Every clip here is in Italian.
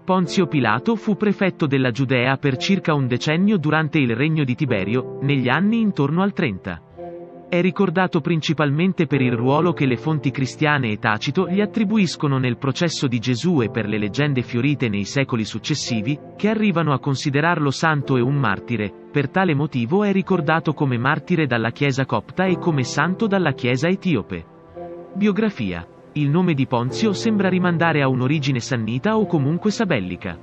Ponzio Pilato fu prefetto della Giudea per circa un decennio durante il regno di Tiberio, negli anni intorno al 30. È ricordato principalmente per il ruolo che le fonti cristiane e Tacito gli attribuiscono nel processo di Gesù e per le leggende fiorite nei secoli successivi, che arrivano a considerarlo santo e un martire. Per tale motivo è ricordato come martire dalla Chiesa copta e come santo dalla Chiesa etiope. Biografia. Il nome di Ponzio sembra rimandare a un'origine sannita o comunque sabellica.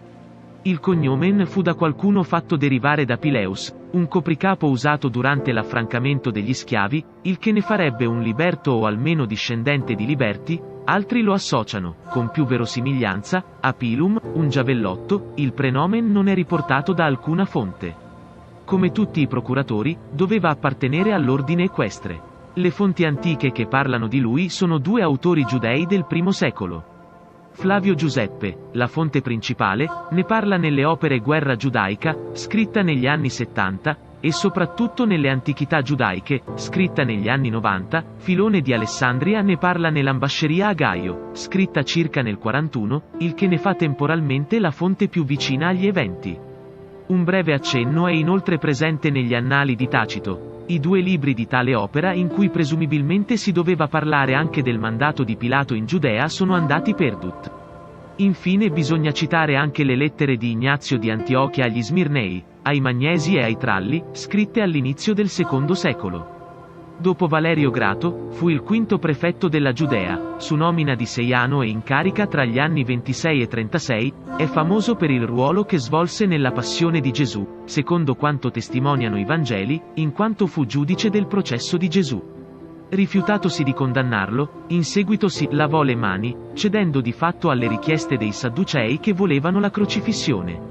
Il cognomen fu da qualcuno fatto derivare da Pileus, un copricapo usato durante l'affrancamento degli schiavi, il che ne farebbe un liberto o almeno discendente di liberti. Altri lo associano, con più verosimiglianza, a Pilum, un giavellotto. Il prenomen non è riportato da alcuna fonte. Come tutti i procuratori, doveva appartenere all'ordine equestre. Le fonti antiche che parlano di lui sono due autori giudei del I secolo. Flavio Giuseppe, la fonte principale, ne parla nelle opere Guerra giudaica, scritta negli anni 70, e soprattutto nelle Antichità giudaiche, scritta negli anni 90. Filone di Alessandria ne parla nell'Ambasceria a Gaio, scritta circa nel 41, il che ne fa temporalmente la fonte più vicina agli eventi. Un breve accenno è inoltre presente negli Annali di Tacito, i due libri di tale opera in cui presumibilmente si doveva parlare anche del mandato di Pilato in Giudea sono andati perdut. Infine bisogna citare anche le lettere di Ignazio di Antiochia agli Smirnei, ai Magnesi e ai Tralli, scritte all'inizio del II secolo. Dopo Valerio Grato, fu il quinto prefetto della Giudea, su nomina di Seiano e in carica tra gli anni 26 e 36, è famoso per il ruolo che svolse nella passione di Gesù, secondo quanto testimoniano i Vangeli, in quanto fu giudice del processo di Gesù. Rifiutatosi di condannarlo, in seguito si lavò le mani, cedendo di fatto alle richieste dei Sadducei che volevano la crocifissione.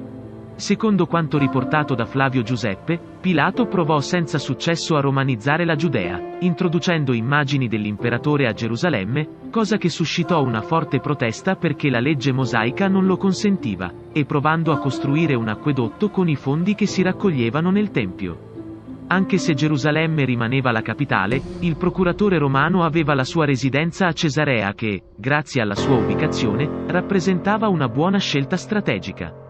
Secondo quanto riportato da Flavio Giuseppe, Pilato provò senza successo a romanizzare la Giudea, introducendo immagini dell'imperatore a Gerusalemme, cosa che suscitò una forte protesta perché la legge mosaica non lo consentiva, e provando a costruire un acquedotto con i fondi che si raccoglievano nel Tempio. Anche se Gerusalemme rimaneva la capitale, il procuratore romano aveva la sua residenza a Cesarea che, grazie alla sua ubicazione, rappresentava una buona scelta strategica.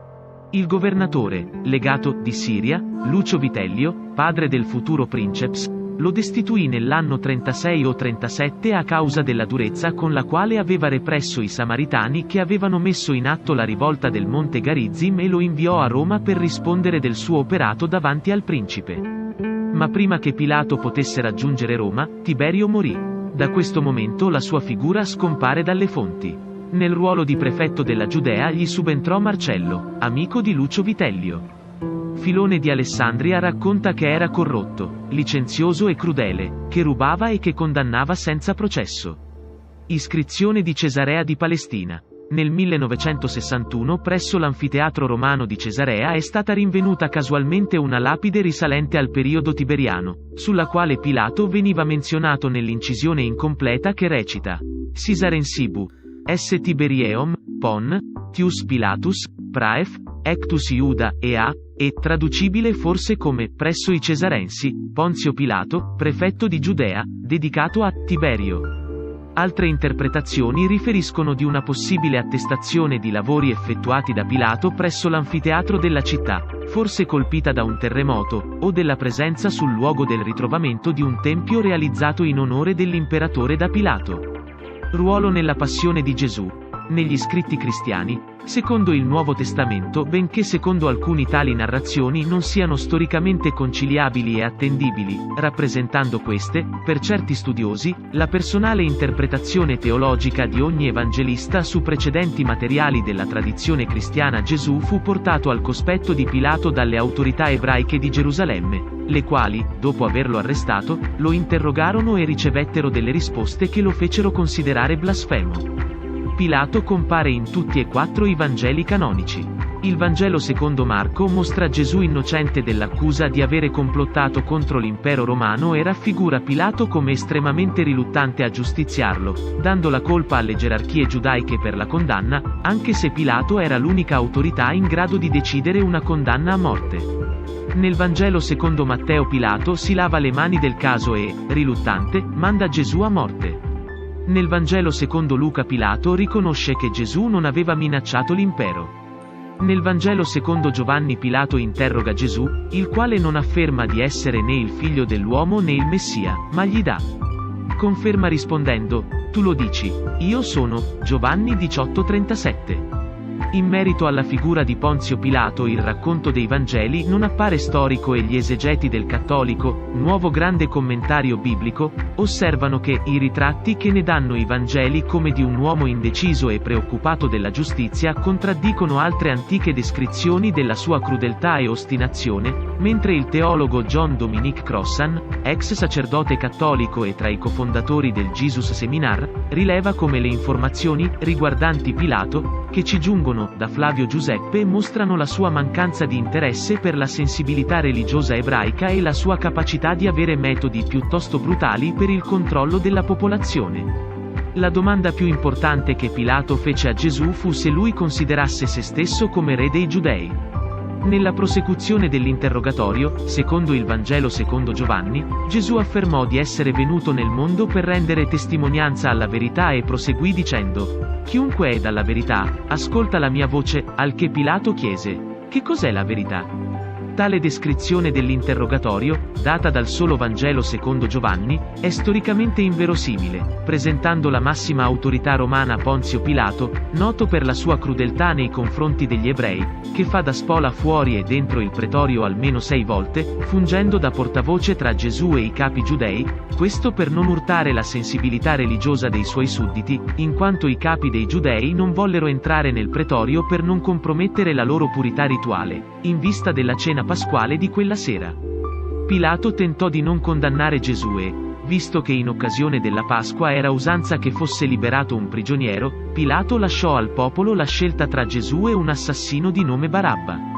Il governatore, legato di Siria, Lucio Vitellio, padre del futuro princeps, lo destituì nell'anno 36 o 37 a causa della durezza con la quale aveva represso i Samaritani che avevano messo in atto la rivolta del Monte Garizim e lo inviò a Roma per rispondere del suo operato davanti al principe. Ma prima che Pilato potesse raggiungere Roma, Tiberio morì. Da questo momento la sua figura scompare dalle fonti. Nel ruolo di prefetto della Giudea gli subentrò Marcello, amico di Lucio Vitellio. Filone di Alessandria racconta che era corrotto, licenzioso e crudele, che rubava e che condannava senza processo. Iscrizione di Cesarea di Palestina. Nel 1961 presso l'anfiteatro romano di Cesarea è stata rinvenuta casualmente una lapide risalente al periodo tiberiano, sulla quale Pilato veniva menzionato nell'incisione incompleta che recita: Caesarem sibu, S. Tiberieum, Pon, Tius Pilatus, Praef, Ectus Iuda, e traducibile forse come, presso i Cesarensi, Ponzio Pilato, prefetto di Giudea, dedicato a Tiberio. Altre interpretazioni riferiscono di una possibile attestazione di lavori effettuati da Pilato presso l'anfiteatro della città, forse colpita da un terremoto, o della presenza sul luogo del ritrovamento di un tempio realizzato in onore dell'imperatore da Pilato. Ruolo nella passione di Gesù. Negli scritti cristiani, secondo il Nuovo Testamento, benché secondo alcuni tali narrazioni non siano storicamente conciliabili e attendibili, rappresentando queste, per certi studiosi, la personale interpretazione teologica di ogni evangelista su precedenti materiali della tradizione cristiana, Gesù fu portato al cospetto di Pilato dalle autorità ebraiche di Gerusalemme, le quali, dopo averlo arrestato, lo interrogarono e ricevettero delle risposte che lo fecero considerare blasfemo. Pilato compare in tutti e quattro i Vangeli canonici. Il Vangelo secondo Marco mostra Gesù innocente dell'accusa di avere complottato contro l'impero romano e raffigura Pilato come estremamente riluttante a giustiziarlo, dando la colpa alle gerarchie giudaiche per la condanna, anche se Pilato era l'unica autorità in grado di decidere una condanna a morte. Nel Vangelo secondo Matteo Pilato si lava le mani del caso e, riluttante, manda Gesù a morte. Nel Vangelo secondo Luca Pilato riconosce che Gesù non aveva minacciato l'impero. Nel Vangelo secondo Giovanni Pilato interroga Gesù, il quale non afferma di essere né il figlio dell'uomo né il Messia, ma gli dà conferma rispondendo, tu lo dici, io sono, Giovanni 18:37. In merito alla figura di Ponzio Pilato il racconto dei Vangeli non appare storico e gli esegeti del Cattolico, nuovo grande commentario biblico, osservano che i ritratti che ne danno i Vangeli come di un uomo indeciso e preoccupato della giustizia contraddicono altre antiche descrizioni della sua crudeltà e ostinazione, mentre il teologo John Dominic Crossan, ex sacerdote cattolico e tra i cofondatori del Jesus Seminar, rileva come le informazioni riguardanti Pilato, che ci giungono da Flavio Giuseppe mostrano la sua mancanza di interesse per la sensibilità religiosa ebraica e la sua capacità di avere metodi piuttosto brutali per il controllo della popolazione. La domanda più importante che Pilato fece a Gesù fu se lui considerasse se stesso come re dei Giudei. Nella prosecuzione dell'interrogatorio, secondo il Vangelo secondo Giovanni, Gesù affermò di essere venuto nel mondo per rendere testimonianza alla verità e proseguì dicendo: chiunque è dalla verità, ascolta la mia voce, al che Pilato chiese: che cos'è la verità? Tale descrizione dell'interrogatorio, data dal solo Vangelo secondo Giovanni, è storicamente inverosimile, presentando la massima autorità romana Ponzio Pilato, noto per la sua crudeltà nei confronti degli ebrei, che fa da spola fuori e dentro il pretorio almeno 6 volte, fungendo da portavoce tra Gesù e i capi giudei, questo per non urtare la sensibilità religiosa dei suoi sudditi, in quanto i capi dei giudei non vollero entrare nel pretorio per non compromettere la loro purità rituale, in vista della cena pasquale di quella sera. Pilato tentò di non condannare Gesù e, visto che in occasione della Pasqua era usanza che fosse liberato un prigioniero, Pilato lasciò al popolo la scelta tra Gesù e un assassino di nome Barabba.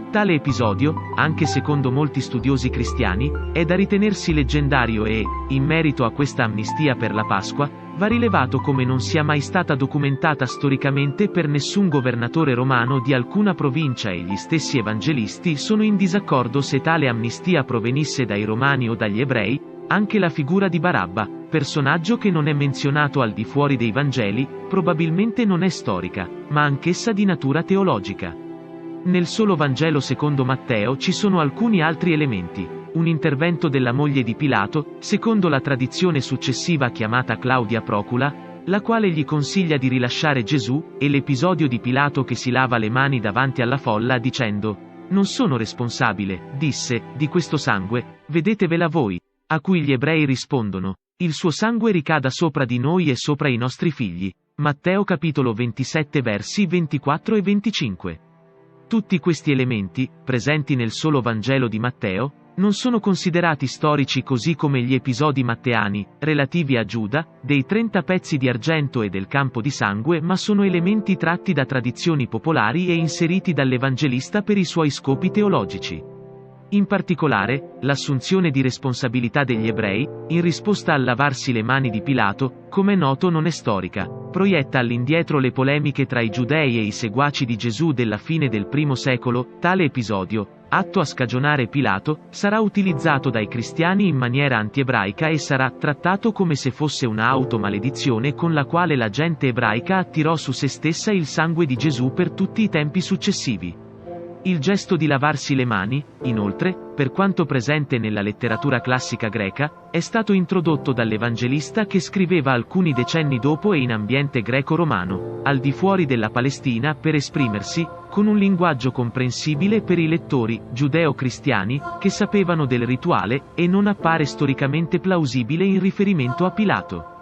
Tale episodio, anche secondo molti studiosi cristiani, è da ritenersi leggendario e, in merito a questa amnistia per la Pasqua, va rilevato come non sia mai stata documentata storicamente per nessun governatore romano di alcuna provincia e gli stessi evangelisti sono in disaccordo se tale amnistia provenisse dai romani o dagli ebrei. Anche la figura di Barabba, personaggio che non è menzionato al di fuori dei Vangeli, probabilmente non è storica, ma anch'essa di natura teologica. Nel solo Vangelo secondo Matteo ci sono alcuni altri elementi. Un intervento della moglie di Pilato, secondo la tradizione successiva chiamata Claudia Procula, la quale gli consiglia di rilasciare Gesù, e l'episodio di Pilato che si lava le mani davanti alla folla dicendo: non sono responsabile, disse, di questo sangue, vedetevela voi. A cui gli ebrei rispondono: il suo sangue ricada sopra di noi e sopra i nostri figli. Matteo capitolo 27 versi 24 e 25. Tutti questi elementi, presenti nel solo Vangelo di Matteo, non sono considerati storici così come gli episodi matteani, relativi a Giuda, dei 30 pezzi di argento e del campo di sangue, ma sono elementi tratti da tradizioni popolari e inseriti dall'Evangelista per i suoi scopi teologici. In particolare, l'assunzione di responsabilità degli ebrei, in risposta al lavarsi le mani di Pilato, come è noto non è storica, proietta all'indietro le polemiche tra i giudei e i seguaci di Gesù della fine del I secolo. Tale episodio, atto a scagionare Pilato, sarà utilizzato dai cristiani in maniera antiebraica e sarà trattato come se fosse una automaledizione con la quale la gente ebraica attirò su se stessa il sangue di Gesù per tutti i tempi successivi. Il gesto di lavarsi le mani, inoltre, per quanto presente nella letteratura classica greca, è stato introdotto dall'Evangelista che scriveva alcuni decenni dopo e in ambiente greco-romano, al di fuori della Palestina per esprimersi, con un linguaggio comprensibile per i lettori giudeo-cristiani, che sapevano del rituale, e non appare storicamente plausibile in riferimento a Pilato.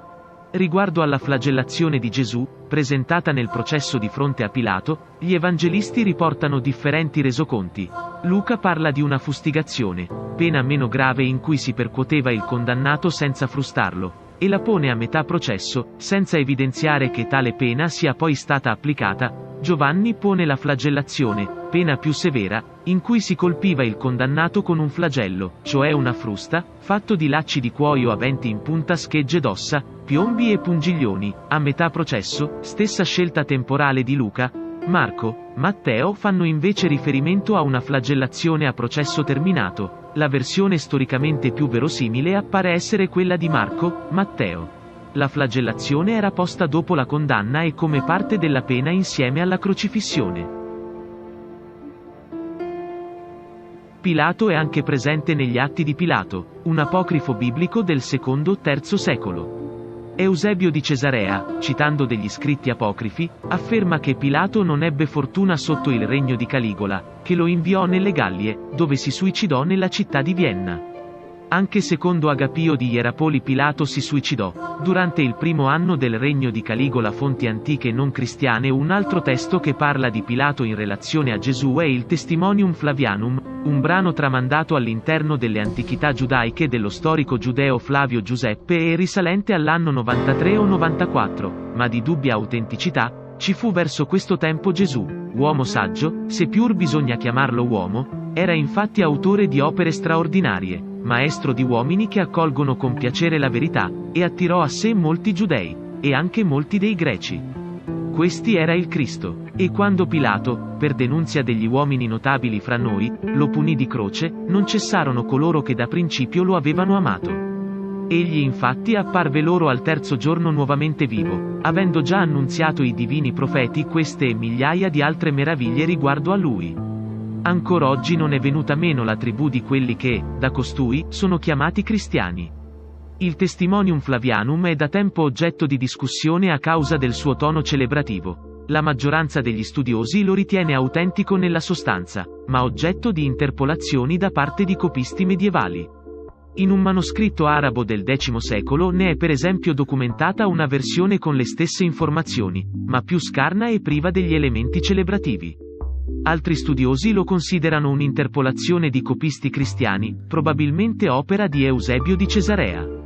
Riguardo alla flagellazione di Gesù, presentata nel processo di fronte a Pilato, gli evangelisti riportano differenti resoconti. Luca parla di una fustigazione, pena meno grave in cui si percuoteva il condannato senza frustarlo, e la pone a metà processo, senza evidenziare che tale pena sia poi stata applicata. Giovanni pone la flagellazione, pena più severa, in cui si colpiva il condannato con un flagello, cioè una frusta, fatto di lacci di cuoio aventi in punta schegge d'ossa, piombi e pungiglioni, a metà processo, stessa scelta temporale di Luca. Marco, Matteo fanno invece riferimento a una flagellazione a processo terminato. La versione storicamente più verosimile appare essere quella di Marco, Matteo. La flagellazione era posta dopo la condanna e come parte della pena insieme alla crocifissione. Pilato è anche presente negli Atti di Pilato, un apocrifo biblico del II-III secolo. Eusebio di Cesarea, citando degli scritti apocrifi, afferma che Pilato non ebbe fortuna sotto il regno di Caligola, che lo inviò nelle Gallie, dove si suicidò nella città di Vienna. Anche secondo Agapio di Ierapoli Pilato si suicidò. Durante il primo anno del regno di Caligola. Fonti antiche non cristiane. Un altro testo che parla di Pilato in relazione a Gesù è il Testimonium Flavianum, un brano tramandato all'interno delle antichità giudaiche dello storico giudeo Flavio Giuseppe e risalente all'anno 93 o 94, ma di dubbia autenticità. Ci fu verso questo tempo Gesù, uomo saggio, se più bisogna chiamarlo uomo, era infatti autore di opere straordinarie, maestro di uomini che accolgono con piacere la verità, e attirò a sé molti giudei, e anche molti dei greci. Questi era il Cristo. E quando Pilato, per denunzia degli uomini notabili fra noi, lo punì di croce, non cessarono coloro che da principio lo avevano amato. Egli infatti apparve loro al terzo giorno nuovamente vivo, avendo già annunziato i divini profeti queste e migliaia di altre meraviglie riguardo a lui. Ancor oggi non è venuta meno la tribù di quelli che, da costui, sono chiamati cristiani. Il Testimonium Flavianum è da tempo oggetto di discussione a causa del suo tono celebrativo. La maggioranza degli studiosi lo ritiene autentico nella sostanza, ma oggetto di interpolazioni da parte di copisti medievali. In un manoscritto arabo del X secolo ne è per esempio documentata una versione con le stesse informazioni, ma più scarna e priva degli elementi celebrativi. Altri studiosi lo considerano un'interpolazione di copisti cristiani, probabilmente opera di Eusebio di Cesarea.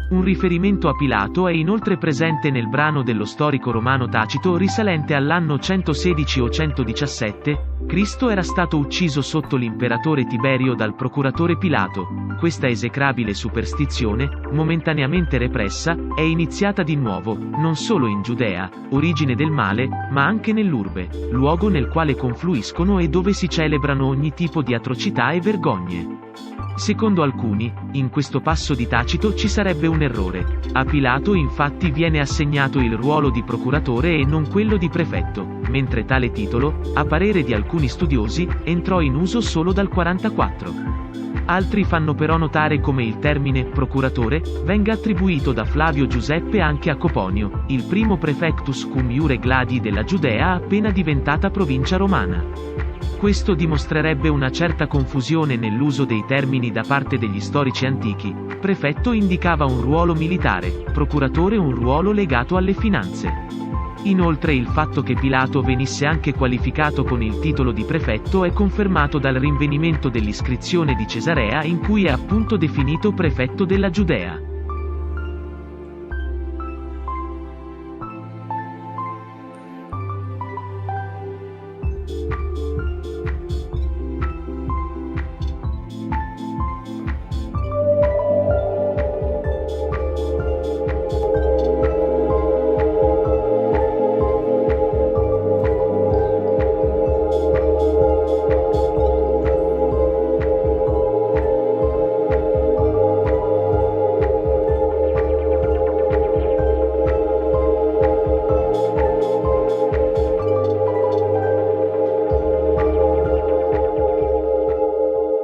Un riferimento a Pilato è inoltre presente nel brano dello storico romano Tacito risalente all'anno 116 o 117, Cristo era stato ucciso sotto l'imperatore Tiberio dal procuratore Pilato. Questa esecrabile superstizione, momentaneamente repressa, è iniziata di nuovo, non solo in Giudea, origine del male, ma anche nell'urbe, luogo nel quale confluiscono e dove si celebrano ogni tipo di atrocità e vergogne. Secondo alcuni, in questo passo di Tacito ci sarebbe un errore. A Pilato infatti viene assegnato il ruolo di procuratore e non quello di prefetto, mentre tale titolo, a parere di alcuni studiosi, entrò in uso solo dal 44. Altri fanno però notare come il termine procuratore venga attribuito da Flavio Giuseppe anche a Coponio, il primo prefectus cum iure gladi della Giudea appena diventata provincia romana. Questo dimostrerebbe una certa confusione nell'uso dei termini da parte degli storici antichi. Prefetto indicava un ruolo militare, procuratore un ruolo legato alle finanze. Inoltre il fatto che Pilato venisse anche qualificato con il titolo di prefetto è confermato dal rinvenimento dell'iscrizione di Cesarea in cui è appunto definito prefetto della Giudea.